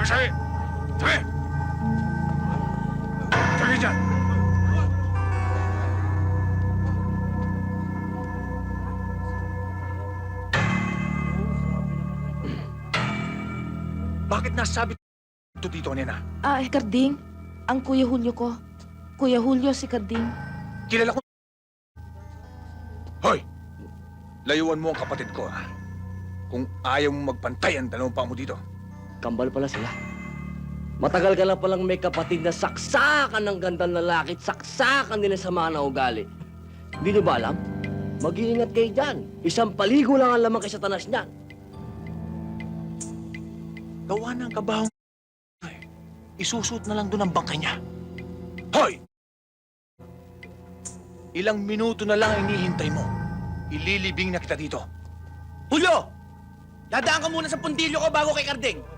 Sabi! Sabi! Sabi dyan! Bakit nasabi ito dito, Nena? Karding. Ang Kuya Julio ko. Kuya Julio si Karding. Kilala ko. Hoy! Layuan mo ang kapatid ko, ha? Kung ayaw mong magpantay ang dalawang paa mo dito. Kambal pala sila. Matagal ka na palang may kapatid na saksakan ng gandang lalaki at saksakan nila sa mga ugali. Hindi niyo ba alam? Mag-iingat kayo dyan. Isang paligo lang ang lamang kay Satanas niyan. Gawa ng kabahong isusuot na lang doon ang bangkay niya. Hoy! Ilang minuto na lang ang hinihintay mo. Ililibing na kita dito. Julio! Dadaan ka muna sa puntilyo ko bago kay Karding.